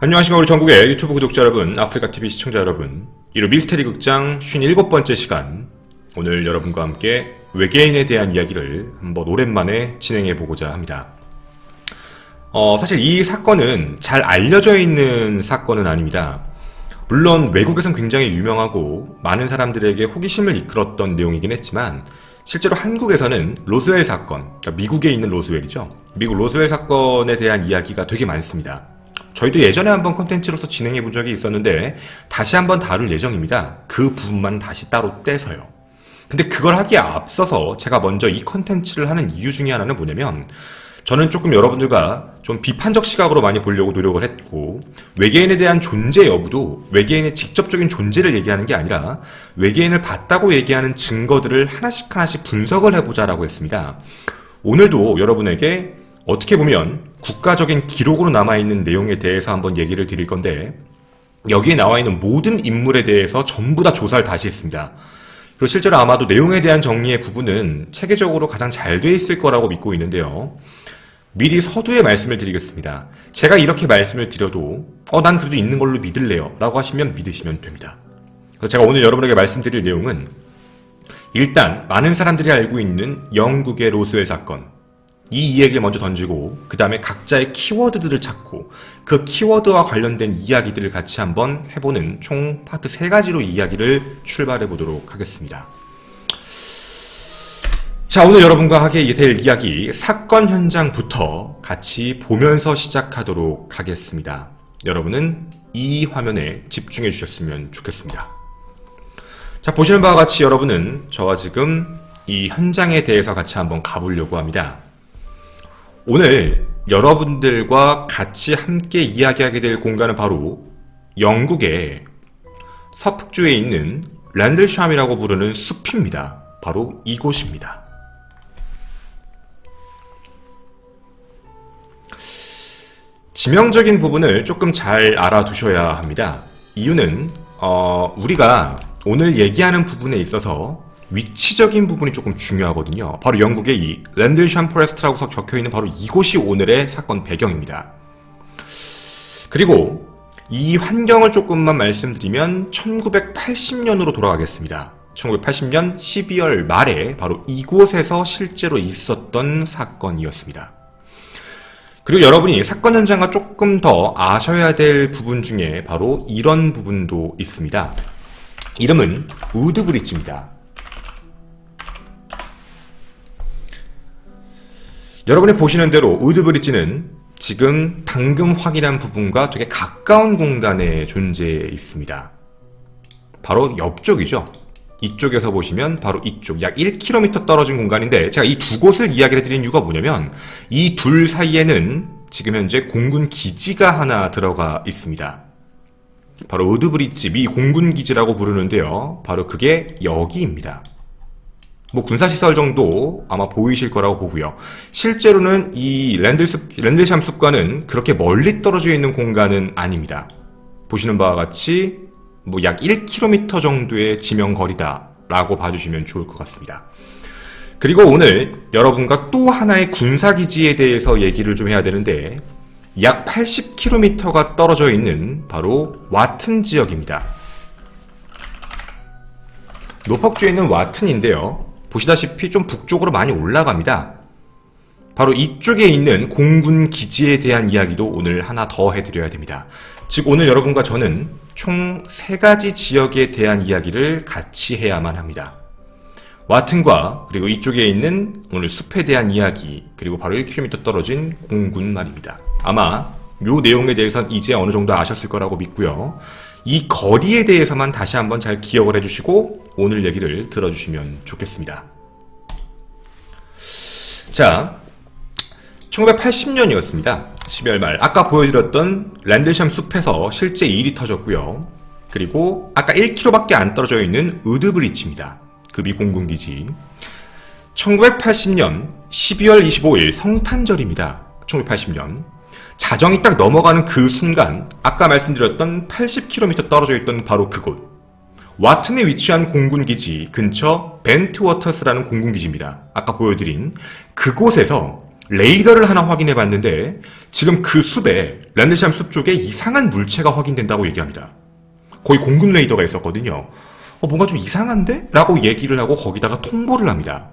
안녕하십니까 우리 전국의 유튜브 구독자 여러분, 아프리카TV 시청자 여러분. 1호 미스테리 극장 57번째 시간, 오늘 여러분과 함께 외계인에 대한 이야기를 한번 오랜만에 진행해보고자 합니다. 사실 이 사건은 잘 알려져 있는 사건은 아닙니다. 물론 외국에선 굉장히 유명하고 많은 사람들에게 호기심을 이끌었던 내용이긴 했지만, 실제로 한국에서는 로스웰 사건, 그러니까 미국에 있는 로스웰이죠. 미국 로스웰 사건에 대한 이야기가 되게 많습니다. 저희도 예전에 한번 컨텐츠로서 진행해 본 적이 있었는데 다시 한번 다룰 예정입니다. 그 부분만 다시 따로 떼서요. 근데 그걸 하기에 앞서서 제가 먼저 이 컨텐츠를 하는 이유 중에 하나는 뭐냐면, 저는 조금 여러분들과 좀 비판적 시각으로 많이 보려고 노력을 했고, 외계인에 대한 존재 여부도 외계인의 직접적인 존재를 얘기하는 게 아니라 외계인을 봤다고 얘기하는 증거들을 하나씩 하나씩 분석을 해보자라고 했습니다. 오늘도 여러분에게 어떻게 보면 국가적인 기록으로 남아있는 내용에 대해서 한번 얘기를 드릴 건데, 여기에 나와있는 모든 인물에 대해서 전부 다 조사를 다시 했습니다. 그리고 실제로 아마도 내용에 대한 정리의 부분은 체계적으로 가장 잘 돼 있을 거라고 믿고 있는데요. 미리 서두에 말씀을 드리겠습니다. 제가 이렇게 말씀을 드려도 난 그래도 있는 걸로 믿을래요 라고 하시면 믿으시면 됩니다. 그래서 제가 오늘 여러분에게 말씀드릴 내용은, 일단 많은 사람들이 알고 있는 영국의 로스웰 사건, 이 이야기를 먼저 던지고 그 다음에 각자의 키워드들을 찾고 그 키워드와 관련된 이야기들을 같이 한번 해보는 총 파트 3가지로 이야기를 출발해 보도록 하겠습니다. 자, 오늘 여러분과 하게 될 이야기, 사건 현장부터 같이 보면서 시작하도록 하겠습니다. 여러분은 이 화면에 집중해 주셨으면 좋겠습니다. 자, 보시는 바와 같이 여러분은 저와 지금 이 현장에 대해서 같이 한번 가보려고 합니다. 오늘 여러분들과 같이 함께 이야기하게 될 공간은 바로 영국의 서북주에 있는 랜들샴이라고 부르는 숲입니다. 바로 이곳입니다. 지명적인 부분을 조금 잘 알아두셔야 합니다. 이유는 우리가 오늘 얘기하는 부분에 있어서 위치적인 부분이 조금 중요하거든요. 바로 영국의 이 랜들샴 포레스트라고 적혀있는 바로 이곳이 오늘의 사건 배경입니다. 그리고 이 환경을 조금만 말씀드리면 1980년으로 돌아가겠습니다. 1980년 12월 말에 바로 이곳에서 실제로 있었던 사건이었습니다. 그리고 여러분이 사건 현장과 조금 더 아셔야 될 부분 중에 바로 이런 부분도 있습니다. 이름은 우드브릿지입니다. 여러분이 보시는 대로 우드브릿지는 지금 방금 확인한 부분과 되게 가까운 공간에 존재해 있습니다. 바로 옆쪽이죠. 이쪽에서 보시면 바로 이쪽 약 1km 떨어진 공간인데, 제가 이 두 곳을 이야기를 해드린 이유가 뭐냐면, 이 둘 사이에는 지금 현재 공군 기지가 하나 들어가 있습니다. 바로 우드브릿지 미 공군 기지라고 부르는데요. 바로 그게 여기입니다. 군사시설 정도 아마 보이실 거라고 보고요. 실제로는 이 랜들샴 숲과는 그렇게 멀리 떨어져 있는 공간은 아닙니다. 보시는 바와 같이 약 1km 정도의 지명거리다 라고 봐주시면 좋을 것 같습니다. 그리고 오늘 여러분과 또 하나의 군사기지에 대해서 얘기를 좀 해야 되는데, 약 80km가 떨어져 있는 바로 와튼 지역입니다. 노퍽주에 있는 와튼인데요. 보시다시피 좀 북쪽으로 많이 올라갑니다. 바로 이쪽에 있는 공군 기지에 대한 이야기도 오늘 하나 더 해드려야 됩니다. 즉 오늘 여러분과 저는 총 3가지 지역에 대한 이야기를 같이 해야만 합니다. 와튼과 그리고 이쪽에 있는 오늘 숲에 대한 이야기, 그리고 바로 1km 떨어진 공군 말입니다. 아마 이 내용에 대해서는 이제 어느 정도 아셨을 거라고 믿고요. 이 거리에 대해서만 다시 한번 잘 기억을 해주시고 오늘 얘기를 들어주시면 좋겠습니다. 자, 1980년이었습니다. 12월 말. 아까 보여드렸던 랜들샴 숲에서 실제 일이 터졌고요. 그리고 아까 1km밖에 안 떨어져 있는 우드브릿지입니다. 그 미 공군기지. 1980년 12월 25일 성탄절입니다. 1980년. 자정이 딱 넘어가는 그 순간, 아까 말씀드렸던 80km 떨어져 있던 바로 그곳, 와튼에 위치한 공군기지 근처 벤트워터스라는 공군기지입니다. 아까 보여드린 그곳에서 레이더를 하나 확인해 봤는데 지금 그 숲에 랜드샴 숲 쪽에 이상한 물체가 확인된다고 얘기합니다. 거의 공군 레이더가 있었거든요. 뭔가 좀 이상한데? 라고 얘기를 하고 거기다가 통보를 합니다.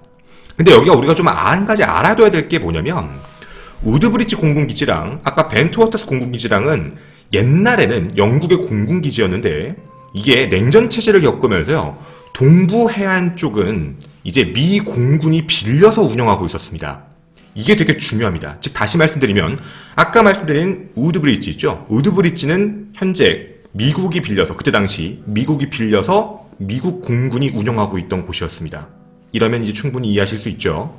근데 여기가 우리가 좀 한 가지 알아둬야 될 게 뭐냐면 우드브리지 공군기지랑 아까 벤트워터스 공군기지랑은 옛날에는 영국의 공군기지였는데 이게 냉전체제를 겪으면서요 동부 해안 쪽은 이제 미 공군이 빌려서 운영하고 있었습니다. 이게 되게 중요합니다. 즉 다시 말씀드리면 아까 말씀드린 우드브리지 있죠. 우드브리지는 현재 미국이 빌려서 그때 당시 미국이 빌려서 미국 공군이 운영하고 있던 곳이었습니다. 이러면 이제 충분히 이해하실 수 있죠.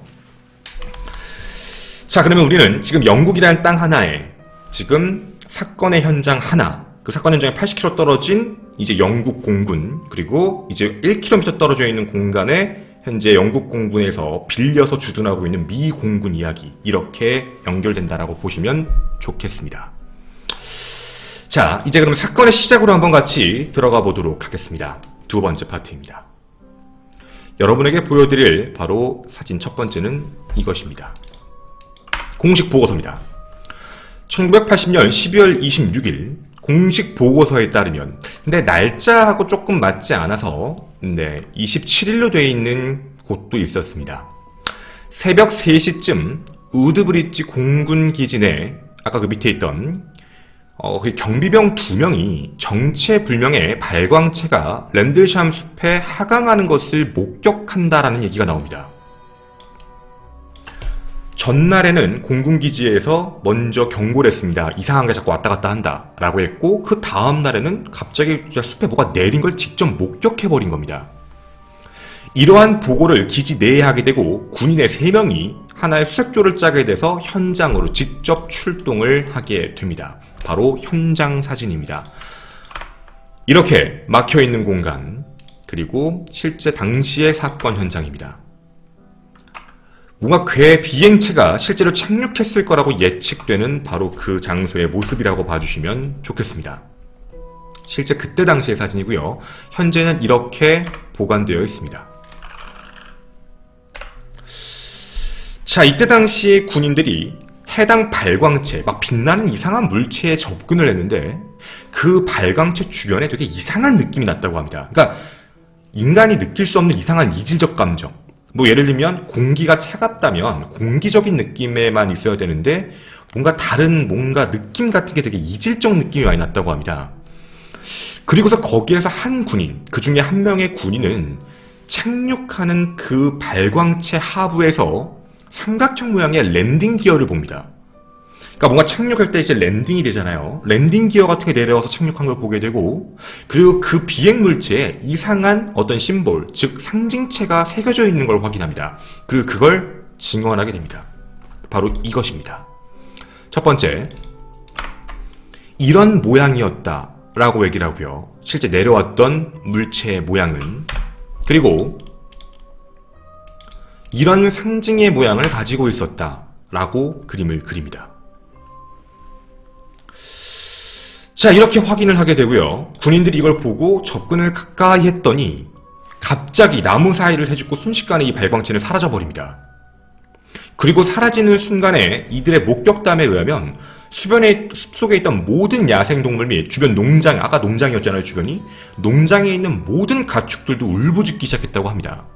자, 그러면 우리는 지금 영국이라는 땅 하나에 지금 사건의 현장 하나, 그 사건 현장에 80km 떨어진 이제 영국 공군, 그리고 이제 1km 떨어져 있는 공간에 현재 영국 공군에서 빌려서 주둔하고 있는 미 공군 이야기, 이렇게 연결된다라고 보시면 좋겠습니다. 자, 이제 그럼 사건의 시작으로 한번 같이 들어가 보도록 하겠습니다. 두 번째 파트입니다. 여러분에게 보여드릴 바로 사진 첫 번째는 이것입니다. 공식 보고서입니다. 1980년 12월 26일 공식 보고서에 따르면, 근데 날짜하고 조금 맞지 않아서 27일로 되어 있는 곳도 있었습니다. 새벽 3시쯤 우드브리지 공군 기지 내 아까 그 밑에 있던 경비병 2명이 정체불명의 발광체가 랜들샴 숲에 하강하는 것을 목격한다라는 얘기가 나옵니다. 전날에는 공군기지에서 먼저 경고를 했습니다. 이상한 게 자꾸 왔다 갔다 한다 라고 했고, 그 다음 날에는 갑자기 숲에 뭐가 내린 걸 직접 목격해버린 겁니다. 이러한 보고를 기지 내에 하게 되고 군인의 3명이 하나의 수색조를 짜게 돼서 현장으로 직접 출동을 하게 됩니다. 바로 현장 사진입니다. 이렇게 막혀있는 공간, 그리고 실제 당시의 사건 현장입니다. 뭔가 괴 비행체가 실제로 착륙했을 거라고 예측되는 바로 그 장소의 모습이라고 봐주시면 좋겠습니다. 실제 그때 당시의 사진이고요. 현재는 이렇게 보관되어 있습니다. 자, 이때 당시 군인들이 해당 발광체, 막 빛나는 이상한 물체에 접근을 했는데 그 발광체 주변에 되게 이상한 느낌이 났다고 합니다. 그러니까 인간이 느낄 수 없는 이상한 이질적 감정, 뭐 예를 들면 공기가 차갑다면 공기적인 느낌에만 있어야 되는데 뭔가 다른 뭔가 느낌 같은 게 되게 이질적 느낌이 많이 났다고 합니다. 그리고서 거기에서 한 군인, 그 중에 한 명의 군인은 착륙하는 그 발광체 하부에서 삼각형 모양의 랜딩 기어를 봅니다. 그러니까 뭔가 착륙할 때 이제 랜딩이 되잖아요. 랜딩 기어 같은 게 내려와서 착륙한 걸 보게 되고, 그리고 그 비행 물체에 이상한 어떤 심볼, 즉 상징체가 새겨져 있는 걸 확인합니다. 그리고 그걸 증언하게 됩니다. 바로 이것입니다. 첫 번째, 이런 모양이었다 라고 얘기를 하고요. 실제 내려왔던 물체의 모양은, 그리고 이런 상징의 모양을 가지고 있었다 라고 그림을 그립니다. 자, 이렇게 확인을 하게 되고요. 군인들이 이걸 보고 접근을 가까이 했더니 갑자기 나무 사이를 헤집고 순식간에 이 발광체는 사라져버립니다. 그리고 사라지는 순간에 이들의 목격담에 의하면 숲속에 있던 모든 야생동물 및 주변 농장, 아까 농장이었잖아요, 주변이. 농장에 있는 모든 가축들도 울부짖기 시작했다고 합니다.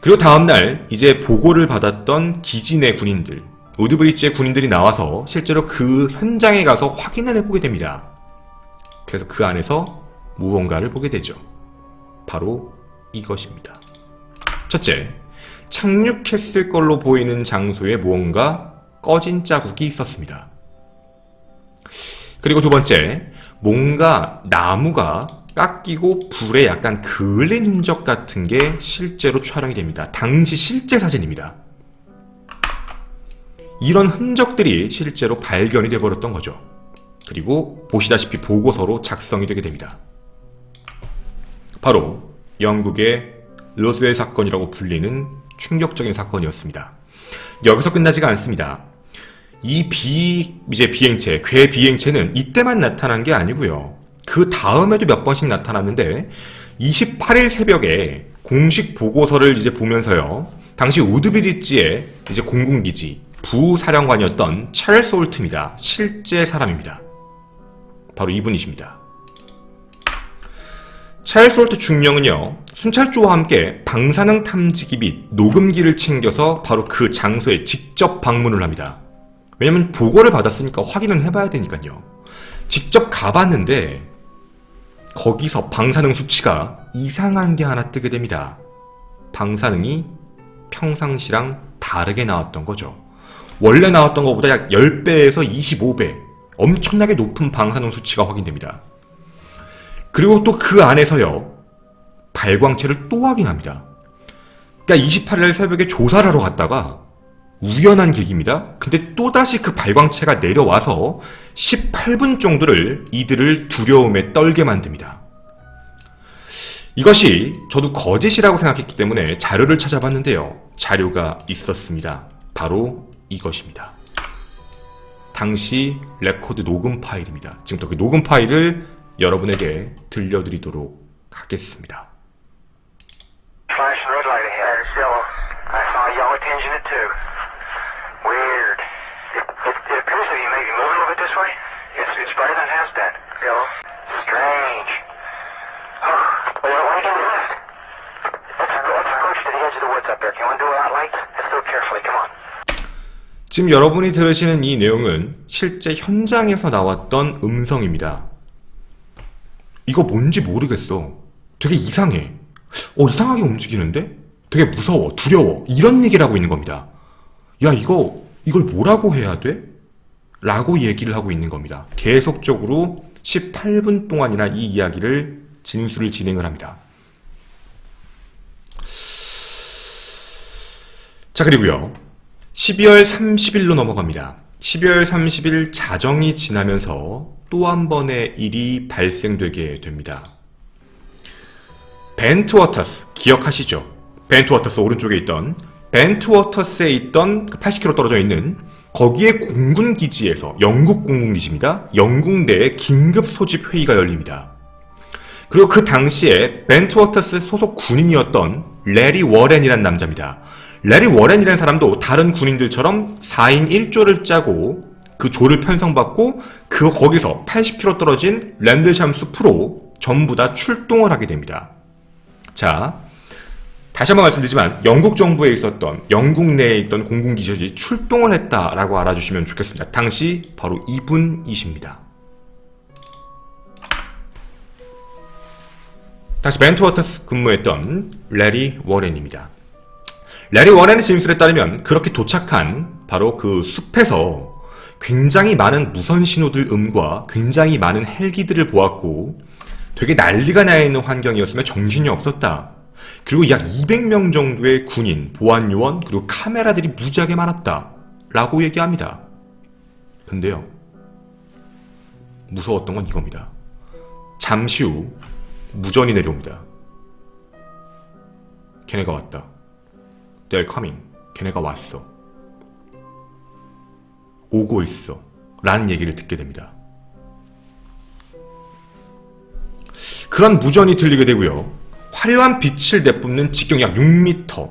그리고 다음날 이제 보고를 받았던 기지 내 군인들, 우드브리지의 군인들이 나와서 실제로 그 현장에 가서 확인을 해보게 됩니다. 그래서 그 안에서 무언가를 보게 되죠. 바로 이것입니다. 첫째, 착륙했을 걸로 보이는 장소에 무언가 꺼진 자국이 있었습니다. 그리고 두 번째, 뭔가 나무가 깎이고 불에 약간 그을린 흔적 같은 게 실제로 촬영이 됩니다. 당시 실제 사진입니다. 이런 흔적들이 실제로 발견이 되어버렸던 거죠. 그리고 보시다시피 보고서로 작성이 되게 됩니다. 바로 영국의 로스웰 사건이라고 불리는 충격적인 사건이었습니다. 여기서 끝나지가 않습니다. 이 비행체, 괴 비행체는 이때만 나타난 게 아니고요. 그 다음에도 몇 번씩 나타났는데 28일 새벽에 공식 보고서를 이제 보면서요. 당시 우드브리지에 이제 공군기지 부사령관이었던 찰스 홀트입니다. 실제 사람입니다. 바로 이분이십니다. 찰스 홀트 중령은요, 순찰조와 함께 방사능 탐지기 및 녹음기를 챙겨서 바로 그 장소에 직접 방문을 합니다. 왜냐면 보고를 받았으니까 확인은 해봐야 되니까요. 직접 가봤는데 거기서 방사능 수치가 이상한 게 하나 뜨게 됩니다. 방사능이 평상시랑 다르게 나왔던 거죠. 원래 나왔던 것보다 약 10배에서 25배 엄청나게 높은 방사능 수치가 확인됩니다. 그리고 또 그 안에서요, 발광체를 또 확인합니다. 그러니까 28일 새벽에 조사를 하러 갔다가 우연한 계기입니다. 근데 또다시 그 발광체가 내려와서 18분 정도를 이들을 두려움에 떨게 만듭니다. 이것이 저도 거짓이라고 생각했기 때문에 자료를 찾아봤는데요. 자료가 있었습니다. 바로 이것입니다. 당시 레코드 녹음 파일입니다. 지금부터 그 녹음 파일을 여러분에게 들려드리도록 하겠습니다. Flashing red light ahead. Yellow. I saw yellow tinging it too. Weird. It appears to be maybe moving a little bit this way. It's brighter than it has been. Yellow. Strange. Oh, why don't you go left? Let's approach to the edge of the woods up there. Can we do without lights? Let's do it carefully. Come on. 지금 여러분이 들으시는 이 내용은 실제 현장에서 나왔던 음성입니다. 이거 뭔지 모르겠어. 되게 이상해. 이상하게 움직이는데? 되게 무서워, 두려워. 이런 얘기를 하고 있는 겁니다. 야, 이걸 뭐라고 해야 돼? 라고 얘기를 하고 있는 겁니다. 계속적으로 18분 동안이나 이 이야기를 진술을 진행을 합니다. 자, 그리고요. 12월 30일로 넘어갑니다. 12월 30일 자정이 지나면서 또 한 번의 일이 발생되게 됩니다. 벤트워터스 기억하시죠? 벤트워터스 오른쪽에 있던 벤트워터스에 있던 80km 떨어져 있는 거기에 공군기지에서 영국 공군기지입니다. 영국 내에 긴급 소집 회의가 열립니다. 그리고 그 당시에 벤트워터스 소속 군인이었던 레리 워렌이라는 남자입니다. 레리 워렌이라는 사람도 다른 군인들처럼 4인 1조를 짜고 그 조를 편성받고 거기서 80km 떨어진 랜드샴 숲으로 전부 다 출동을 하게 됩니다. 자, 다시 한번 말씀드리지만 영국 정부에 있었던 영국 내에 있던 공군기지들이 출동을 했다라고 알아주시면 좋겠습니다. 당시 바로 이분이십니다. 당시 벤트워터스 근무했던 레리 워렌입니다. 레리 워렌의 진술에 따르면 그렇게 도착한 바로 그 숲에서 굉장히 많은 무선 신호들 음과 굉장히 많은 헬기들을 보았고 되게 난리가 나 있는 환경이었으며 정신이 없었다. 그리고 약 200명 정도의 군인, 보안요원, 그리고 카메라들이 무지하게 많았다. 라고 얘기합니다. 근데요, 무서웠던 건 이겁니다. 잠시 후 무전이 내려옵니다. 걔네가 왔다. They're coming. 걔네가 왔어. 오고 있어. 라는 얘기를 듣게 됩니다. 그런 무전이 들리게 되고요. 화려한 빛을 내뿜는 직경 약 6m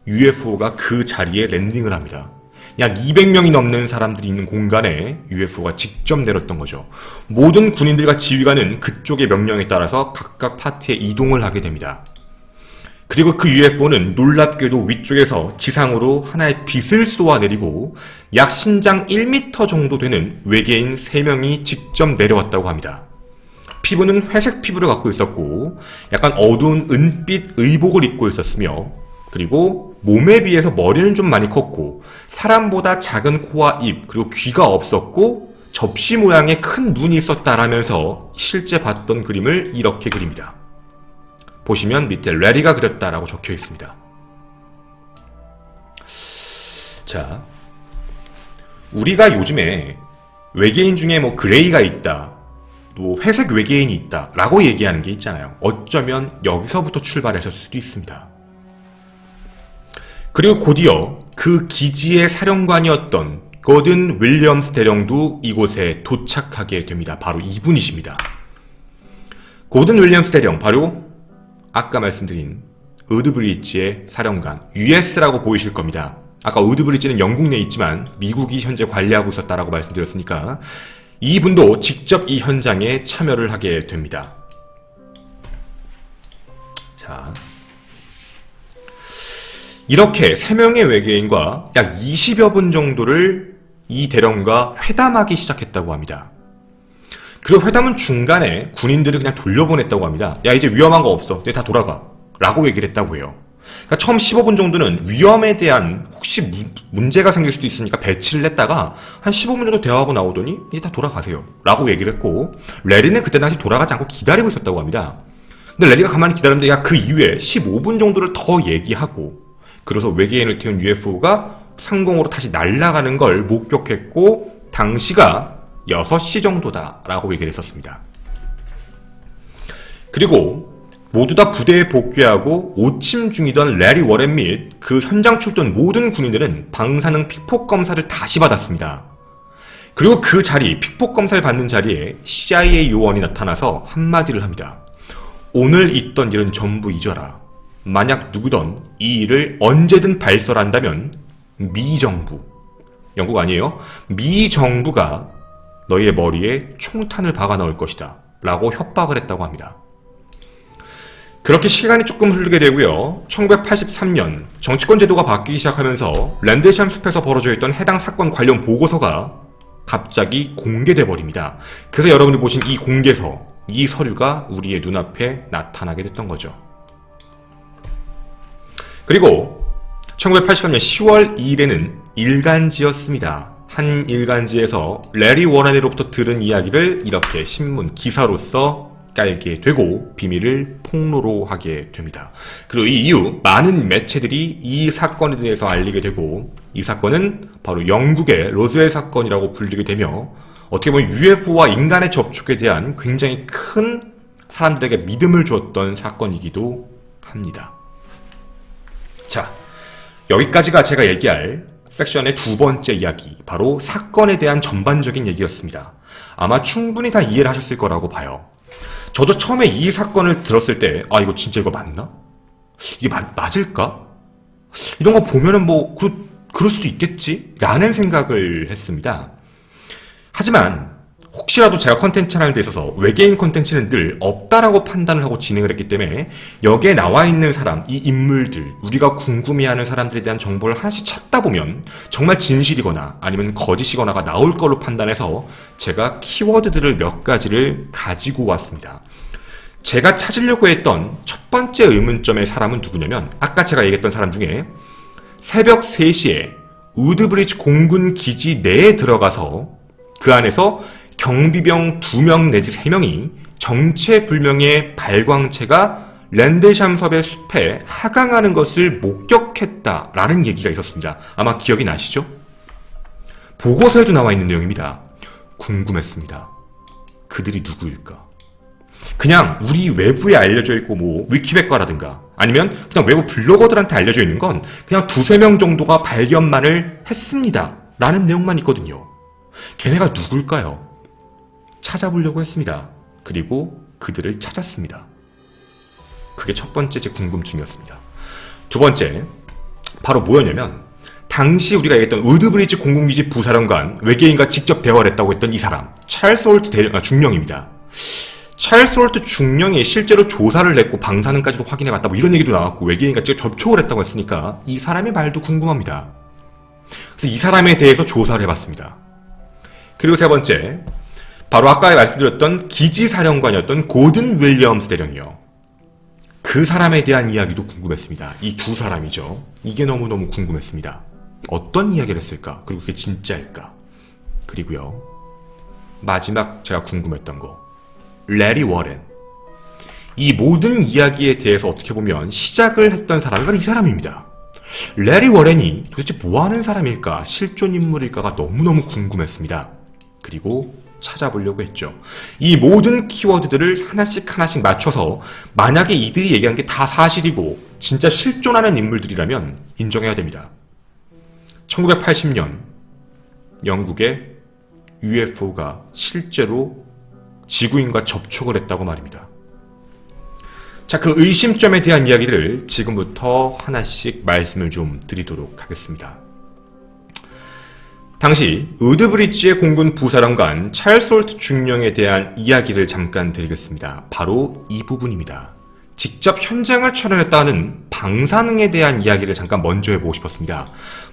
UFO가 그 자리에 랜딩을 합니다. 약 200명이 넘는 사람들이 있는 공간에 UFO가 직접 내렸던 거죠. 모든 군인들과 지휘관은 그쪽의 명령에 따라서 각각 파트에 이동을 하게 됩니다. 그리고 그 UFO는 놀랍게도 위쪽에서 지상으로 하나의 빛을 쏘아내리고 약 신장 1m 정도 되는 외계인 3명이 직접 내려왔다고 합니다. 피부는 회색 피부를 갖고 있었고 약간 어두운 은빛 의복을 입고 있었으며 그리고 몸에 비해서 머리는 좀 많이 컸고 사람보다 작은 코와 입 그리고 귀가 없었고 접시 모양의 큰 눈이 있었다라면서 실제 봤던 그림을 이렇게 그립니다. 보시면 밑에 레리가 그렸다라고 적혀 있습니다. 자, 우리가 요즘에 외계인 중에 뭐 그레이가 있다, 또 회색 외계인이 있다 라고 얘기하는 게 있잖아요. 어쩌면 여기서부터 출발했을 수도 있습니다. 그리고 곧이어 그 기지의 사령관이었던 거든 윌리엄스 대령도 이곳에 도착하게 됩니다. 바로 이분이십니다. 거든 윌리엄스 대령, 바로 아까 말씀드린 우드브리지의 사령관, US라고 보이실 겁니다. 아까 우드브리지는 영국 내에 있지만 미국이 현재 관리하고 있었다라고 말씀드렸으니까 이분도 직접 이 현장에 참여를 하게 됩니다. 자, 이렇게 3명의 외계인과 약 20여 분 정도를 이 대령과 회담하기 시작했다고 합니다. 그리고 회담은 중간에 군인들을 그냥 돌려보냈다고 합니다. 야, 이제 위험한 거 없어. 이제 다 돌아가. 라고 얘기를 했다고 해요. 그러니까 처음 15분 정도는 위험에 대한 혹시 문제가 생길 수도 있으니까 배치를 했다가 한 15분 정도 대화하고 나오더니 이제 다 돌아가세요. 라고 얘기를 했고, 레리는 그때 당시 돌아가지 않고 기다리고 있었다고 합니다. 근데 레리가 가만히 기다렸는데 야, 그 이후에 15분 정도를 더 얘기하고, 그래서 외계인을 태운 UFO가 상공으로 다시 날아가는 걸 목격했고, 당시가 6시 정도다 라고 얘기를 했었습니다. 그리고 모두 다 부대에 복귀하고 오침 중이던 레리 워렌 및 그 현장 출동 모든 군인들은 방사능 픽폭 검사를 다시 받았습니다. 그리고 그 자리, 픽폭 검사를 받는 자리에 CIA 요원이 나타나서 한마디를 합니다. 오늘 있던 일은 전부 잊어라. 만약 누구든 이 일을 언제든 발설한다면 미 정부, 영국 아니에요? 미 정부가 너희의 머리에 총탄을 박아 넣을 것이다 라고 협박을 했다고 합니다. 그렇게 시간이 조금 흐르게 되고요. 1983년 정치권 제도가 바뀌기 시작하면서 랜드샴 숲에서 벌어져 있던 해당 사건 관련 보고서가 갑자기 공개돼 버립니다. 그래서 여러분이 보신 이 공개서, 이 서류가 우리의 눈앞에 나타나게 됐던 거죠. 그리고 1983년 10월 2일에는 일간지였습니다. 한 일간지에서 레리 워렌으로부터 들은 이야기를 이렇게 신문 기사로서 깔게 되고 비밀을 폭로로 하게 됩니다. 그리고 이 이후 많은 매체들이 이 사건에 대해서 알리게 되고, 이 사건은 바로 영국의 로즈웰 사건이라고 불리게 되며 어떻게 보면 UFO와 인간의 접촉에 대한 굉장히 큰 사람들에게 믿음을 주었던 사건이기도 합니다. 자, 여기까지가 제가 얘기할 섹션의 두 번째 이야기, 바로 사건에 대한 전반적인 얘기였습니다. 아마 충분히 다 이해를 하셨을 거라고 봐요. 저도 처음에 이 사건을 들었을 때 아, 이거 진짜 이거 맞나? 이게 맞을까? 이런 거 보면은 뭐 그럴 수도 있겠지? 라는 생각을 했습니다. 하지만 혹시라도 제가 컨텐츠 하는 데 있어서 외계인 컨텐츠는 늘 없다라고 판단을 하고 진행을 했기 때문에 여기에 나와 있는 사람, 이 인물들, 우리가 궁금해하는 사람들에 대한 정보를 하나씩 찾다 보면 정말 진실이거나 아니면 거짓이거나가 나올 걸로 판단해서 제가 키워드들을 몇 가지를 가지고 왔습니다. 제가 찾으려고 했던 첫 번째 의문점의 사람은 누구냐면 아까 제가 얘기했던 사람 중에 새벽 3시에 우드브리지 공군 기지 내에 들어가서 그 안에서 경비병 2명 내지 3명이 정체불명의 발광체가 랜드샴 섭의 숲에 하강하는 것을 목격했다라는 얘기가 있었습니다. 아마 기억이 나시죠? 보고서에도 나와 있는 내용입니다. 궁금했습니다. 그들이 누구일까? 그냥 우리 외부에 알려져 있고 뭐 위키백과라든가 아니면 그냥 외부 블로거들한테 알려져 있는 건 그냥 2-3명 정도가 발견만을 했습니다 라는 내용만 있거든요. 걔네가 누굴까요? 찾아보려고 했습니다. 그리고 그들을 찾았습니다. 그게 첫 번째 제 궁금증이었습니다. 두 번째, 바로 뭐였냐면 당시 우리가 얘기했던 우드브리지 공군기지 부사령관, 외계인과 직접 대화를 했다고 했던 이 사람, 찰스 홀트 중령입니다. 찰스 홀트 중령이 실제로 조사를 했고 방사능까지도 확인해봤다 뭐 이런 얘기도 나왔고 외계인과 직접 접촉을 했다고 했으니까 이 사람의 말도 궁금합니다. 그래서 이 사람에 대해서 조사를 해봤습니다. 그리고 세 번째, 바로 아까 말씀드렸던 기지사령관이었던 고든 윌리엄스 대령이요. 그 사람에 대한 이야기도 궁금했습니다. 이 두 사람이죠. 이게 너무너무 궁금했습니다. 어떤 이야기를 했을까? 그리고 그게 진짜일까? 그리고요, 마지막 제가 궁금했던 거, 레리 워렌. 이 모든 이야기에 대해서 어떻게 보면 시작을 했던 사람이 바로 이 사람입니다. 레리 워렌이 도대체 뭐하는 사람일까? 실존 인물일까가 너무너무 궁금했습니다. 그리고 찾아보려고 했죠. 이 모든 키워드들을 하나씩 맞춰서 만약에 이들이 얘기한 게 다 사실이고 진짜 실존하는 인물들이라면 인정해야 됩니다. 1980년 영국의 UFO가 실제로 지구인과 접촉을 했다고 말입니다. 자, 그 의심점에 대한 이야기들을 지금부터 하나씩 말씀을 좀 드리도록 하겠습니다. 당시 우드브리지의 공군 부사령관 찰스 홀트 중령에 대한 이야기를 잠깐 드리겠습니다. 바로 이 부분입니다. 직접 현장을 촬영했다는 방사능에 대한 이야기를 잠깐 먼저 해보고 싶었습니다.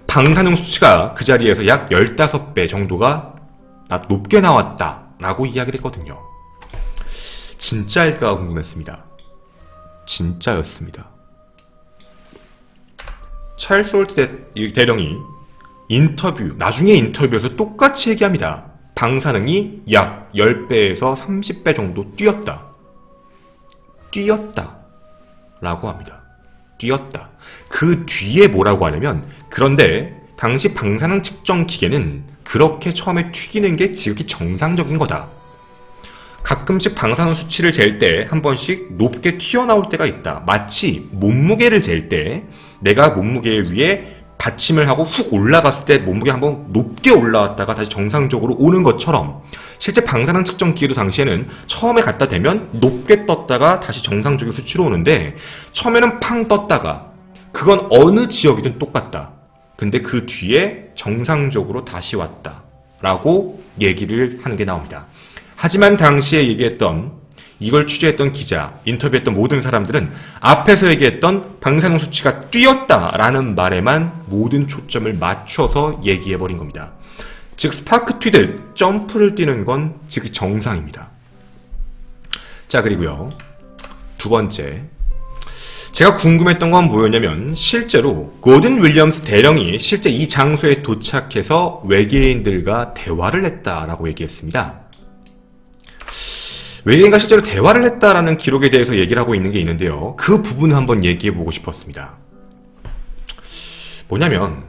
방사능 수치가 그 자리에서 약 15배 정도가 높게 나왔다라고 이야기를 했거든요. 진짜일까 궁금했습니다. 진짜였습니다. 찰스 홀트 대령이 나중에 인터뷰에서 똑같이 얘기합니다. 방사능이 약 10배에서 30배 정도 뛰었다. 라고 합니다. 뛰었다. 그 뒤에 뭐라고 하냐면, 그런데 당시 방사능 측정 기계는 그렇게 처음에 튀기는 게 지극히 정상적인 거다. 가끔씩 방사능 수치를 잴 때 한 번씩 높게 튀어나올 때가 있다. 마치 몸무게를 잴 때 내가 몸무게 위에 받침을 하고 훅 올라갔을 때 몸무게 한번 높게 올라왔다가 다시 정상적으로 오는 것처럼, 실제 방사능 측정 기계도 당시에는 처음에 갖다 대면 높게 떴다가 다시 정상적인 수치로 오는데, 처음에는 팡 떴다가 그건 어느 지역이든 똑같다. 근데 그 뒤에 정상적으로 다시 왔다 라고 얘기를 하는 게 나옵니다. 하지만 당시에 얘기했던, 이걸 취재했던 기자, 인터뷰했던 모든 사람들은 앞에서 얘기했던 방사능 수치가 뛰었다라는 말에만 모든 초점을 맞춰서 얘기해버린 겁니다. 즉 스파크 튀듯 점프를 뛰는 건 즉 정상입니다. 자, 그리고요, 두 번째, 제가 궁금했던 건 뭐였냐면, 실제로 고든 윌리엄스 대령이 실제 이 장소에 도착해서 외계인들과 대화를 했다라고 얘기했습니다. 외계인과 실제로 대화를 했다라는 기록에 대해서 얘기를 하고 있는 게 있는데요. 그 부분을 한번 얘기해보고 싶었습니다. 뭐냐면,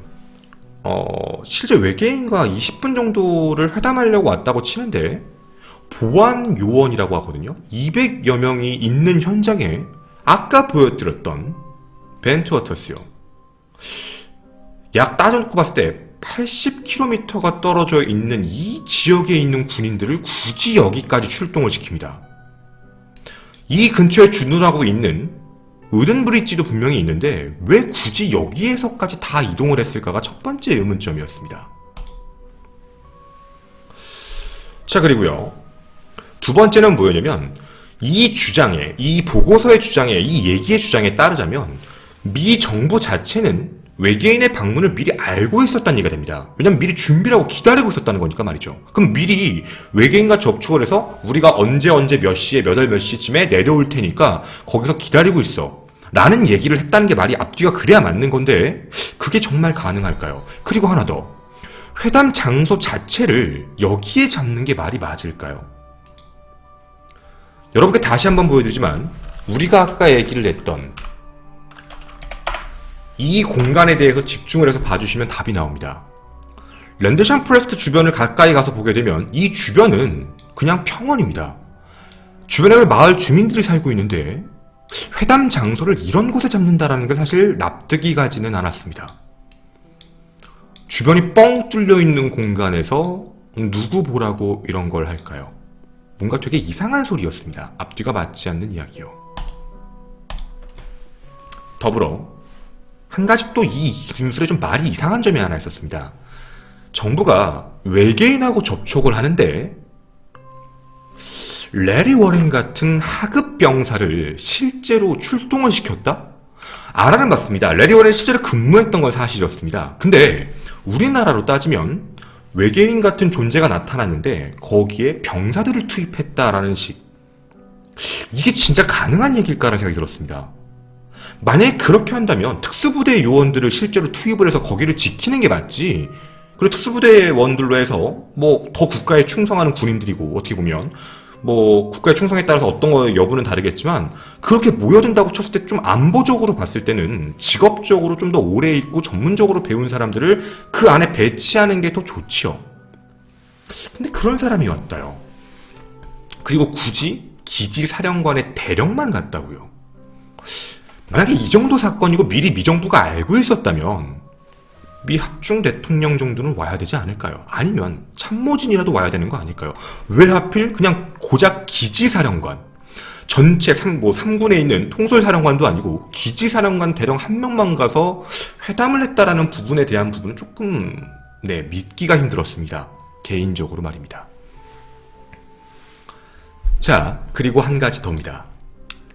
실제 외계인과 20분 정도를 회담하려고 왔다고 치는데, 보안 요원이라고 하거든요. 200여 명이 있는 현장에 아까 보여드렸던 벤트 워터스요. 약 따져놓고 봤을 때 80km가 떨어져 있는 이 지역에 있는 군인들을 굳이 여기까지 출동을 시킵니다. 이 근처에 주둔하고 있는 우든브리지도 분명히 있는데 왜 굳이 여기에서까지 다 이동을 했을까가 첫 번째 의문점이었습니다. 자, 그리고요, 두 번째는 뭐였냐면, 이 보고서의 주장에, 이 얘기의 주장에 따르자면 미 정부 자체는 외계인의 방문을 미리 알고 있었다는 얘기가 됩니다. 왜냐면 미리 준비를 하고 기다리고 있었다는 거니까 말이죠. 그럼 미리 외계인과 접촉을 해서 우리가 언제 몇 시에 몇 월 몇 시쯤에 내려올 테니까 거기서 기다리고 있어 라는 얘기를 했다는 게 말이 앞뒤가 그래야 맞는 건데, 그게 정말 가능할까요? 그리고 하나 더, 회담 장소 자체를 여기에 잡는 게 말이 맞을까요? 여러분께 다시 한번 보여드리지만, 우리가 아까 얘기를 했던 이 공간에 대해서 집중을 해서 봐주시면 답이 나옵니다. 랜드샴 포레스트 주변을 가까이 가서 보게 되면 이 주변은 그냥 평원입니다. 주변에 마을 주민들이 살고 있는데 회담 장소를 이런 곳에 잡는다라는 게 사실 납득이 가지는 않았습니다. 주변이 뻥 뚫려 있는 공간에서 누구 보라고 이런 걸 할까요? 뭔가 되게 이상한 소리였습니다. 앞뒤가 맞지 않는 이야기요. 더불어 한 가지 또 이 진술에 좀 말이 이상한 점이 하나 있었습니다. 정부가 외계인하고 접촉을 하는데 레리 워렌 같은 하급 병사를 실제로 출동을 시켰다? 알아는 봤습니다. 레리 워렌이 실제로 근무했던 건 사실이었습니다. 근데 우리나라로 따지면 외계인 같은 존재가 나타났는데 거기에 병사들을 투입했다라는 식, 이게 진짜 가능한 얘기일까라는 생각이 들었습니다. 만약에 그렇게 한다면 특수부대 요원들을 실제로 투입을 해서 거기를 지키는 게 맞지, 그리고 특수부대 원들로 해서 뭐 더 국가에 충성하는 군인들이고, 어떻게 보면 뭐 국가에 충성에 따라서 어떤 거의 여부는 다르겠지만 그렇게 모여든다고 쳤을 때 좀 안보적으로 봤을 때는 직업적으로 좀 더 오래 있고 전문적으로 배운 사람들을 그 안에 배치하는 게 더 좋지요. 근데 그런 사람이 왔다요. 그리고 굳이 기지사령관의 대령만 갔다고요. 만약에 이 정도 사건이고 미리 미 정부가 알고 있었다면 미 합중 대통령 정도는 와야 되지 않을까요? 아니면 참모진이라도 와야 되는 거 아닐까요? 왜 하필 그냥 고작 기지사령관, 전체 3군에 있는 통솔사령관도 아니고 기지사령관 대령 한 명만 가서 회담을 했다라는 부분에 대한 부분은 조금 네, 믿기가 힘들었습니다. 개인적으로 말입니다. 자, 그리고 한 가지 더입니다.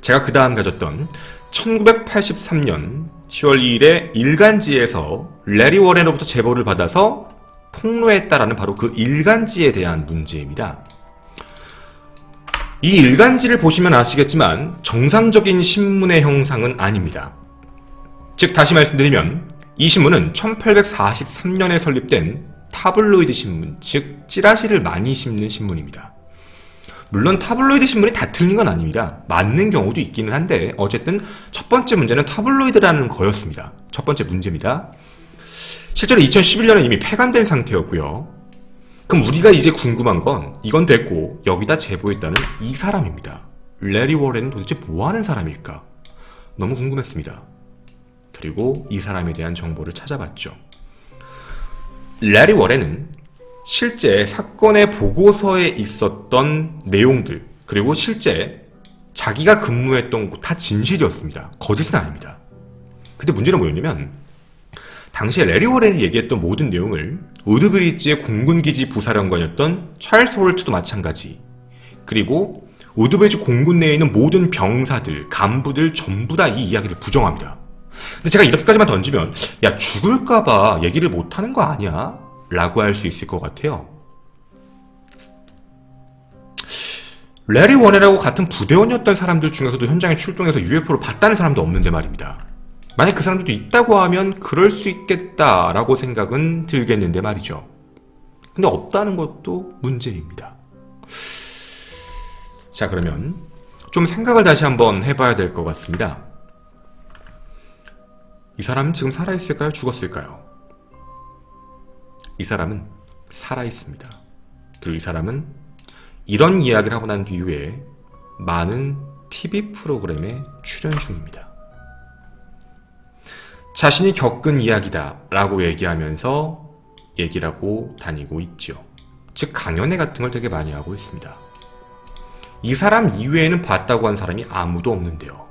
제가 그 다음 가졌던 1983년 10월 2일에 일간지에서 레리 워렌으로부터 제보를 받아서 폭로했다라는 바로 그 일간지에 대한 문제입니다. 이 일간지를 보시면 아시겠지만 정상적인 신문의 형상은 아닙니다. 즉 다시 말씀드리면 이 신문은 1843년에 설립된 타블로이드 신문, 즉 찌라시를 많이 씹는 신문입니다. 물론 타블로이드 신문이 다 틀린 건 아닙니다. 맞는 경우도 있기는 한데 어쨌든 첫 번째 문제는 타블로이드라는 거였습니다. 첫 번째 문제입니다. 실제로 2011년에 이미 폐간된 상태였고요. 그럼 우리가 이제 궁금한 건 이건 됐고 여기다 제보했다는 이 사람입니다. 레리 워렌은 도대체 뭐하는 사람일까? 너무 궁금했습니다. 그리고 이 사람에 대한 정보를 찾아봤죠. 레리 워렌은 실제 사건의 보고서에 있었던 내용들 그리고 실제 자기가 근무했던 곳 다 진실이었습니다. 거짓은 아닙니다. 근데 문제는 뭐였냐면 당시에 레리 워렌이 얘기했던 모든 내용을 우드브리지의 공군기지 부사령관이었던 찰스 홀트도 마찬가지 그리고 우드브리지 공군 내에 있는 모든 병사들, 간부들 전부 다 이 이야기를 부정합니다. 근데 제가 이렇게까지만 던지면 야 죽을까봐 얘기를 못하는 거 아니야? 라고 할 수 있을 것 같아요. 레리 워렌하고 같은 부대원이었던 사람들 중에서도 현장에 출동해서 UFO를 봤다는 사람도 없는데 말입니다. 만약 그 사람들도 있다고 하면 그럴 수 있겠다라고 생각은 들겠는데 말이죠. 근데 없다는 것도 문제입니다. 자, 그러면 좀 생각을 다시 한번 해봐야 될 것 같습니다. 이 사람은 지금 살아있을까요? 죽었을까요? 이 사람은 살아있습니다. 그리고 이 사람은 이런 이야기를 하고 난 이후에 많은 TV 프로그램에 출연 중입니다. 자신이 겪은 이야기다 라고 얘기하면서 얘기를 하고 다니고 있죠. 즉 강연회 같은 걸 되게 많이 하고 있습니다. 이 사람 이외에는 봤다고 한 사람이 아무도 없는데요.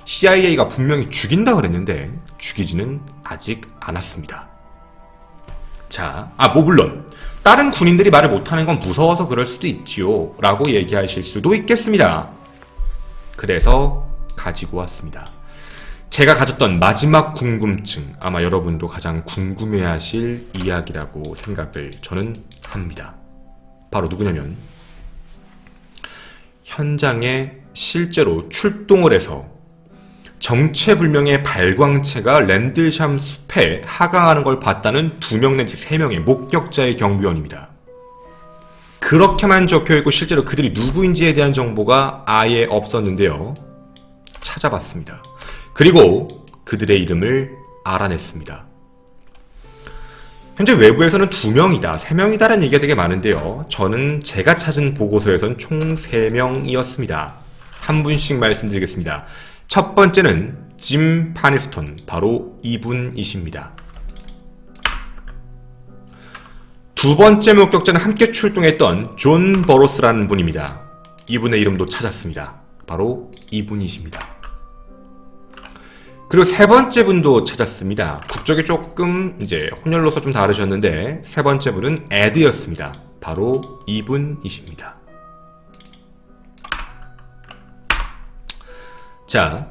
CIA가 분명히 죽인다 그랬는데 죽이지는 아직 않았습니다. 자, 물론 다른 군인들이 말을 못하는 건 무서워서 그럴 수도 있지요 라고 얘기하실 수도 있겠습니다. 그래서 가지고 왔습니다. 제가 가졌던 마지막 궁금증, 아마 여러분도 가장 궁금해하실 이야기라고 생각을 저는 합니다. 바로 누구냐면 현장에 실제로 출동을 해서 정체불명의 발광체가 랜들샴 숲에 하강하는 걸 봤다는 2명 내지 3명의 목격자의 경비원입니다. 그렇게만 적혀있고 실제로 그들이 누구인지에 대한 정보가 아예 없었는데요. 찾아봤습니다. 그리고 그들의 이름을 알아냈습니다. 현재 외부에서는 2명이다, 3명이다라는 얘기가 되게 많은데요. 저는 제가 찾은 보고서에선 총 3명이었습니다. 한 분씩 말씀드리겠습니다. 첫 번째는 짐 파니스톤, 바로 이분이십니다. 두 번째 목격자는 함께 출동했던 존 버로스라는 분입니다. 이분의 이름도 찾았습니다. 바로 이분이십니다. 그리고 세 번째 분도 찾았습니다. 국적이 조금 이제 혼혈로서 좀 다르셨는데 세 번째 분은 에드였습니다. 바로 이분이십니다. 자,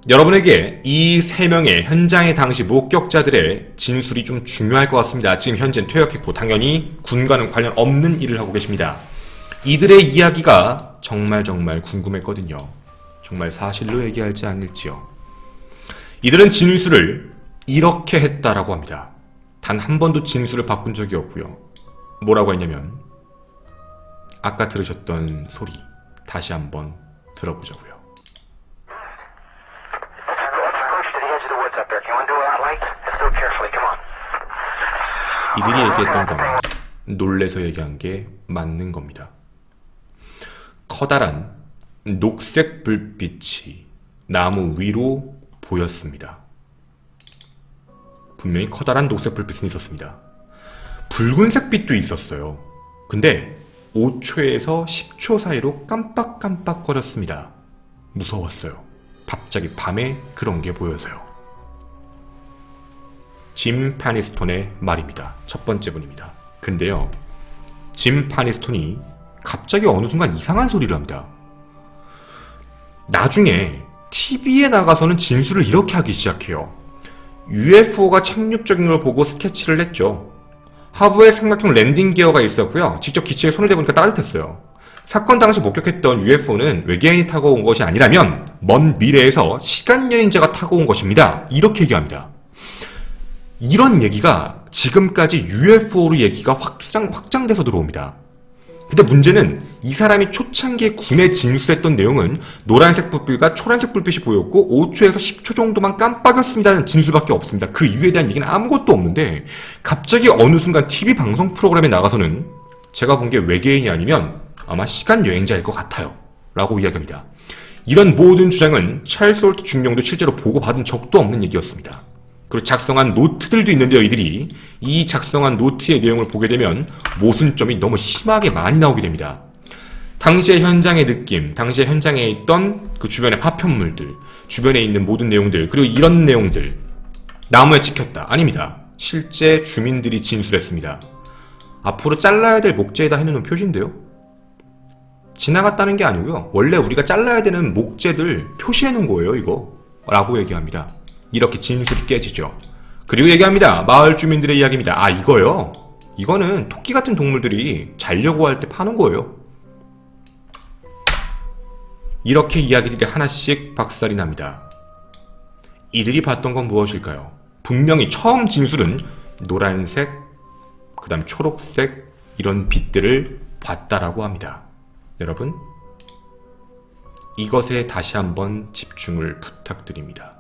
여러분에게 이 세 명의 현장의 당시 목격자들의 진술이 좀 중요할 것 같습니다. 지금 현재는 퇴역했고 당연히 군과는 관련 없는 일을 하고 계십니다. 이들의 이야기가 정말 궁금했거든요. 정말 사실로 얘기할지 아닐지요. 이들은 진술을 이렇게 했다라고 합니다. 단 한 번도 진술을 바꾼 적이 없고요. 뭐라고 했냐면 아까 들으셨던 소리 다시 한번 들어보자고요. 이들이 얘기했던 건 놀래서 얘기한 게 맞는 겁니다. 커다란 녹색 불빛이 나무 위로 보였습니다. 분명히 커다란 녹색 불빛은 있었습니다. 붉은색 빛도 있었어요. 근데 5초에서 10초 사이로 깜빡깜빡거렸습니다. 무서웠어요. 갑자기 밤에 그런 게 보여서요. 짐 파니스톤의 말입니다. 첫 번째 분입니다. 근데요, 짐 파니스톤이 갑자기 어느 순간 이상한 소리를 합니다. 나중에 TV에 나가서는 진술을 이렇게 하기 시작해요. UFO가 착륙적인 걸 보고 스케치를 냈죠. 하부에 삼각형 랜딩 기어가 있었고요. 직접 기체에 손을 대보니까 따뜻했어요. 사건 당시 목격했던 UFO는 외계인이 타고 온 것이 아니라면 먼 미래에서 시간여행자가 타고 온 것입니다. 이렇게 얘기합니다. 이런 얘기가 지금까지 UFO로 얘기가 확장돼서 들어옵니다. 근데 문제는 이 사람이 초창기에 군에 진술했던 내용은 노란색 불빛과 초록색 불빛이 보였고 5초에서 10초 정도만 깜빡였습니다는 진술밖에 없습니다. 그 이유에 대한 얘기는 아무것도 없는데 갑자기 어느 순간 TV 방송 프로그램에 나가서는 제가 본 게 외계인이 아니면 아마 시간여행자일 것 같아요 라고 이야기합니다. 이런 모든 주장은 찰스 홀트 중령도 실제로 보고받은 적도 없는 얘기였습니다. 그리고 작성한 노트들도 있는데요. 이들이 이 작성한 노트의 내용을 보게 되면 모순점이 너무 심하게 많이 나오게 됩니다. 당시의 현장의 느낌, 당시의 현장에 있던 그 주변의 파편물들, 주변에 있는 모든 내용들, 그리고 이런 내용들, 나무에 찍혔다. 아닙니다. 실제 주민들이 진술했습니다. 앞으로 잘라야 될 목재에다 해놓은 표시인데요. 지나갔다는 게 아니고요. 원래 우리가 잘라야 되는 목재들 표시해놓은 거예요. 이거 라고 얘기합니다. 이렇게 진술이 깨지죠. 그리고 얘기합니다. 마을 주민들의 이야기입니다. 아, 이거요? 이거는 토끼 같은 동물들이 자려고 할 때 파는 거예요. 이렇게 이야기들이 하나씩 박살이 납니다. 이들이 봤던 건 무엇일까요? 분명히 처음 진술은 노란색, 그 다음 초록색 이런 빛들을 봤다라고 합니다. 여러분, 이것에 다시 한번 집중을 부탁드립니다.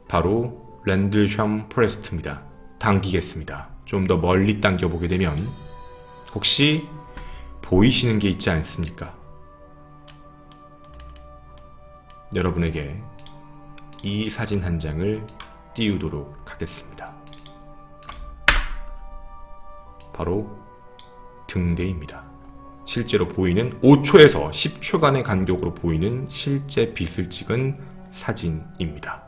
바로 랜들샴 포레스트입니다. 당기겠습니다. 좀 더 멀리 당겨보게 되면 혹시 보이시는 게 있지 않습니까? 여러분에게 이 사진 한 장을 띄우도록 하겠습니다. 바로 등대입니다. 실제로 보이는 5초에서 10초간의 간격으로 보이는 실제 빛을 찍은 사진입니다.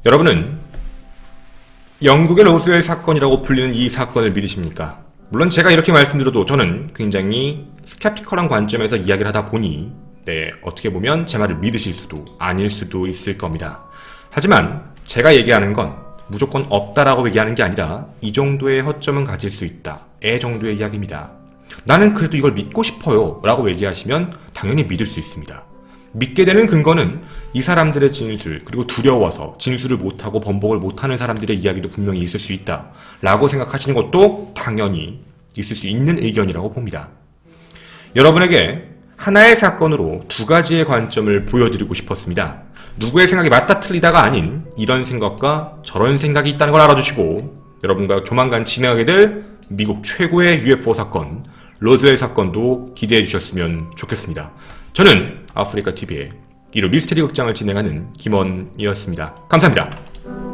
여러분은 영국의 로스웰 사건이라고 불리는 이 사건을 믿으십니까? 물론 제가 이렇게 말씀드려도 저는 굉장히 스캡티컬한 관점에서 이야기를 하다 보니 어떻게 보면 제 말을 믿으실 수도 아닐 수도 있을 겁니다. 하지만 제가 얘기하는 건 무조건 없다라고 얘기하는 게 아니라 이 정도의 허점은 가질 수 있다. 정도의 이야기입니다. 나는 그래도 이걸 믿고 싶어요 라고 얘기하시면 당연히 믿을 수 있습니다. 믿게 되는 근거는 이 사람들의 진술, 그리고 두려워서 진술을 못하고 번복을 못하는 사람들의 이야기도 분명히 있을 수 있다 라고 생각하시는 것도 당연히 있을 수 있는 의견이라고 봅니다. 여러분에게 하나의 사건으로 두 가지의 관점을 보여드리고 싶었습니다. 누구의 생각이 맞다 틀리다가 아닌 이런 생각과 저런 생각이 있다는 걸 알아주시고 여러분과 조만간 진행하게 될 미국 최고의 UFO 사건, 로스웰 사건도 기대해 주셨으면 좋겠습니다. 저는 아프리카TV의 1호 미스테리 극장을 진행하는 김원이었습니다. 감사합니다.